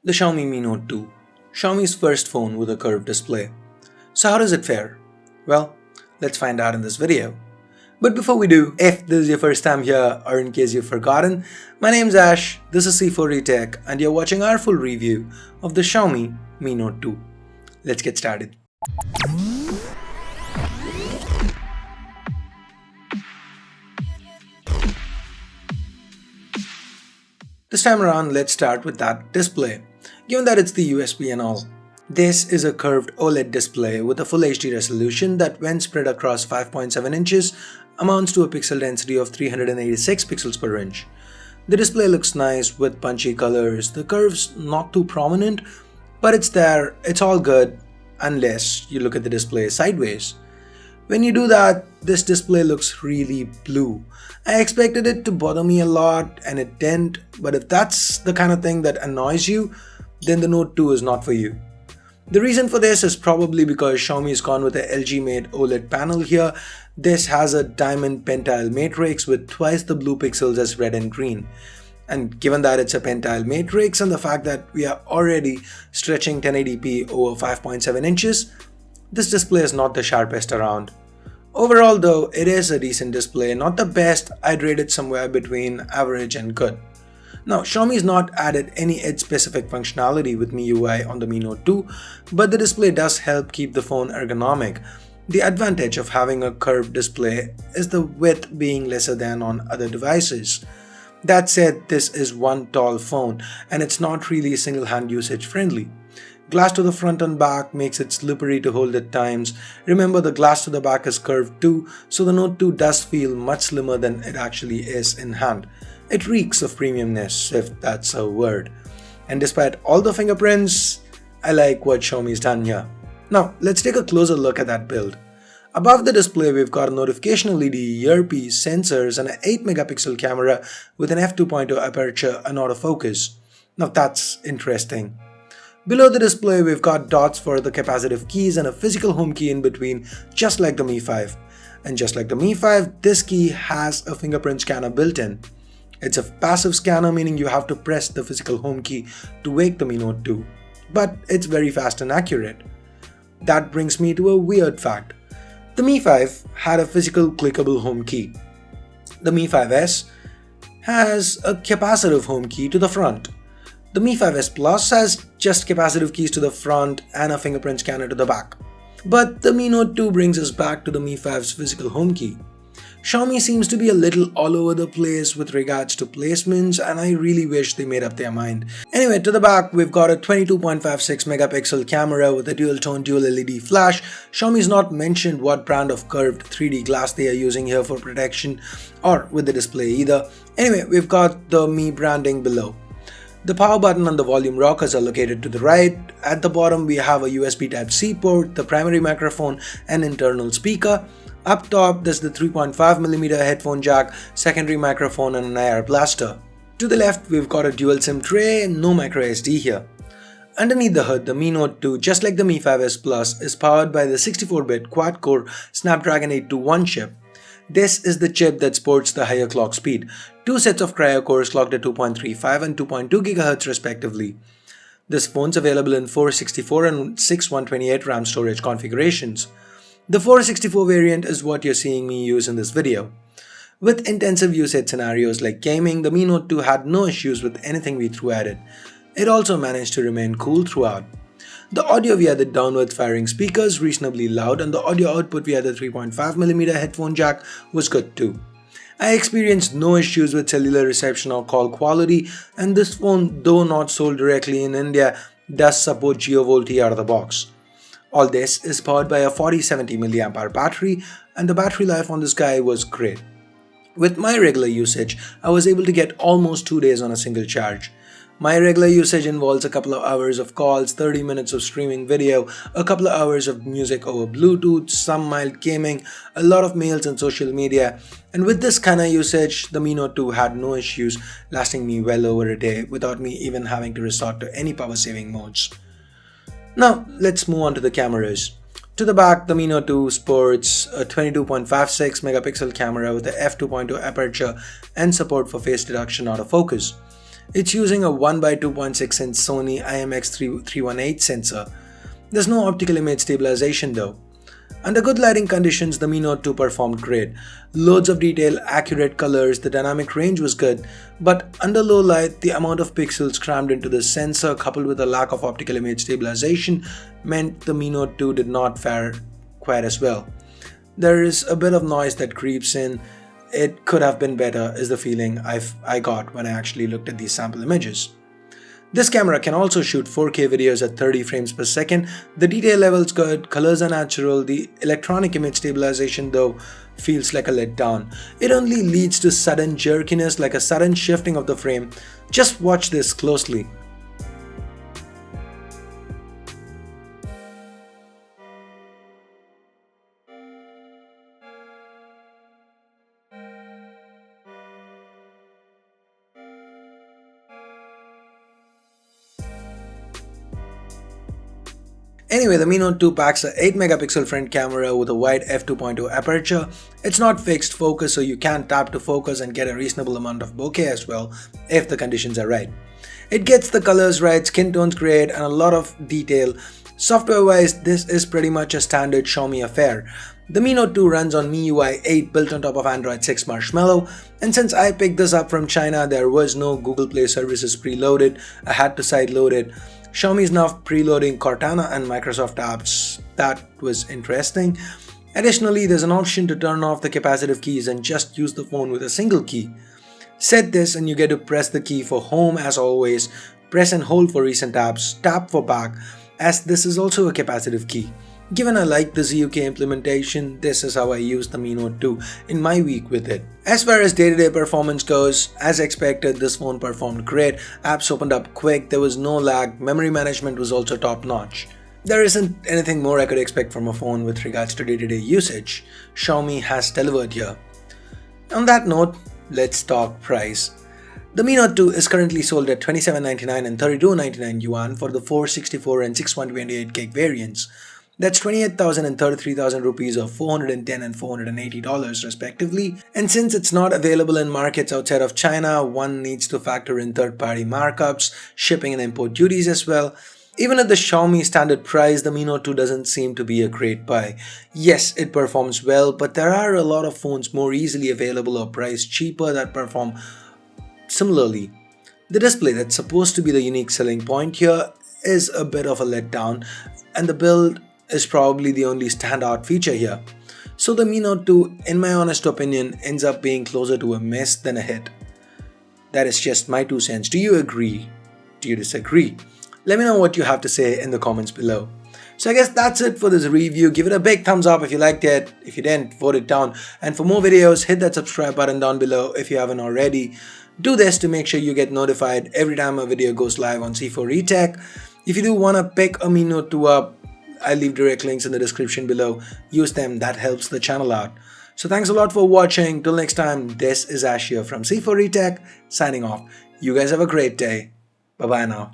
The Xiaomi Mi Note 2, Xiaomi's first phone with a curved display. So how does it fare? Well, let's find out in this video. But before we do, if this is your first time here or in case you've forgotten, my name's Ash, this is C4E Tech and you're watching our full review of the Xiaomi Mi Note 2. Let's get started. This time around, let's start with that display, given that it's the USB and all. This is a curved OLED display with a full HD resolution that, when spread across 5.7 inches, amounts to a pixel density of 386 pixels per inch. The display looks nice with punchy colors, the curve's not too prominent, but it's there, it's all good, unless you look at the display sideways. When you do that, this display looks really blue. I expected it to bother me a lot and it didn't, but if that's the kind of thing that annoys you, then the Note 2 is not for you. The reason for this is probably because Xiaomi's gone with a LG made OLED panel here. This has a diamond pentile matrix with twice the blue pixels as red and green. And given that it's a pentile matrix and the fact that we are already stretching 1080p over 5.7 inches, this display is not the sharpest around. Overall though, it is a decent display, not the best. I'd rate it somewhere between average and good. Now, Xiaomi's not added any edge-specific functionality with MIUI on the Mi Note 2, but the display does help keep the phone ergonomic. The advantage of having a curved display is the width being lesser than on other devices. That said, this is one tall phone and it's not really single-hand usage friendly. Glass to the front and back makes it slippery to hold at times. Remember, the glass to the back is curved too, so the Note 2 does feel much slimmer than it actually is in hand. It reeks of premiumness, if that's a word. And despite all the fingerprints, I like what Xiaomi's done here. Now, let's take a closer look at that build. Above the display, we've got a notification LED, earpiece, sensors, and an 8-megapixel camera with an f2.0 aperture and autofocus. Now that's interesting. Below the display, we've got dots for the capacitive keys and a physical home key in between, just like the Mi 5. And just like the Mi 5, this key has a fingerprint scanner built in. It's a passive scanner, meaning you have to press the physical home key to wake the Mi Note 2. But it's very fast and accurate. That brings me to a weird fact. The Mi 5 had a physical clickable home key. The Mi 5S has a capacitive home key to the front. The Mi 5S Plus has just capacitive keys to the front and a fingerprint scanner to the back. But the Mi Note 2 brings us back to the Mi 5's physical home key. Xiaomi seems to be a little all over the place with regards to placements, and I really wish they made up their mind. Anyway, to the back, we've got a 22.56 megapixel camera with a dual-tone dual LED flash. Xiaomi's not mentioned what brand of curved 3D glass they are using here for protection or with the display either. Anyway, we've got the Mi branding below. The power button and the volume rockers are located to the right. At the bottom, we have a USB Type-C port, the primary microphone, and internal speaker. Up top, there's the 3.5mm headphone jack, secondary microphone, and an IR blaster. To the left, we've got a dual SIM tray, no microSD here. Underneath the hood, the Mi Note 2, just like the Mi 5S Plus, is powered by the 64-bit quad-core Snapdragon 821 chip. This is the chip that sports the higher clock speed. Two sets of Cryo cores clocked at 2.35 and 2.2 GHz respectively. This phone's available in 464 and 6128 RAM storage configurations. The 464 variant is what you're seeing me use in this video. With intensive usage scenarios like gaming, the Mi Note 2 had no issues with anything we threw at it. It also managed to remain cool throughout. The audio via the downward firing speakers reasonably loud, and the audio output via the 3.5mm headphone jack was good too. I experienced no issues with cellular reception or call quality, and this phone, though not sold directly in India, does support GeoVolt out of the box. All this is powered by a 4070 mAh battery, and the battery life on this guy was great. With my regular usage, I was able to get almost 2 days on a single charge. My regular usage involves a couple of hours of calls, 30 minutes of streaming video, a couple of hours of music over Bluetooth, some mild gaming, a lot of mails and social media. And with this kind of usage, the Mi Note 2 had no issues, lasting me well over a day without me even having to resort to any power saving modes. Now, let's move on to the cameras. To the back, the Mi Note 2 sports a 22.56 megapixel camera with a f2.0 aperture and support for face detection autofocus. It's using a 1 by 2.6 inch Sony IMX318 sensor. There's no optical image stabilization though. Under good lighting conditions, the Mi Note 2 performed great. Loads of detail, accurate colors, the dynamic range was good, but under low light, the amount of pixels crammed into the sensor coupled with a lack of optical image stabilization meant the Mi Note 2 did not fare quite as well. There is a bit of noise that creeps in. It could have been better is the feeling I got when I actually looked at these sample images. This camera can also shoot 4K videos at 30 frames per second. The detail level's good, colors are natural, the electronic image stabilization though feels like a letdown. It only leads to sudden jerkiness, like a sudden shifting of the frame. Just watch this closely. Anyway, the Mi Note 2 packs a 8 megapixel front camera with a wide f2.2 aperture. It's not fixed focus, so you can tap to focus and get a reasonable amount of bokeh as well if the conditions are right. It gets the colors right, skin tones great, and a lot of detail. Software wise, this is pretty much a standard Xiaomi affair. The Mi Note 2 runs on MIUI 8 built on top of Android 6 Marshmallow, and since I picked this up from China, there was no Google Play services preloaded. I had to sideload it. Xiaomi is now preloading Cortana and Microsoft apps. That was interesting. Additionally, there's an option to turn off the capacitive keys and just use the phone with a single key. Set this and you get to press the key for home as always, press and hold for recent apps, tap for back, as this is also a capacitive key. Given I like the ZUK implementation, this is how I use the Mi Note 2 in my week with it. As far as day-to-day performance goes, as expected, this phone performed great. Apps opened up quick, there was no lag, memory management was also top-notch. There isn't anything more I could expect from a phone with regards to day-to-day usage. Xiaomi has delivered here. On that note, let's talk price. The Mi Note 2 is currently sold at $27.99 and $32.99 yuan for the 464 and 628 gig variants. That's 28,000 and 33,000 rupees or $410 and $480 respectively. And since it's not available in markets outside of China, one needs to factor in third-party markups, shipping and import duties as well. Even at the Xiaomi standard price, the Mi Note 2 doesn't seem to be a great buy. Yes, it performs well, but there are a lot of phones more easily available or priced cheaper that perform similarly. The display, that's supposed to be the unique selling point here, is a bit of a letdown, and the build is probably the only standout feature here. So the Mi Note 2, in my honest opinion, ends up being closer to a miss than a hit. That is just my 2 cents. Do you agree? Do you disagree? Let me know what you have to say in the comments below. So I guess that's it for this review. Give it a big thumbs up if you liked it. If you didn't, vote it down. And for more videos, hit that subscribe button down below if you haven't already. Do this to make sure you get notified every time a video goes live on C4eTech. If you do want to pick a Mi Note 2 up, I'll leave direct links in the description below. Use them, that helps the channel out. So thanks a lot for watching. Till next time, this is Ash here from C4eTech signing off. You guys have a great day. Bye bye now.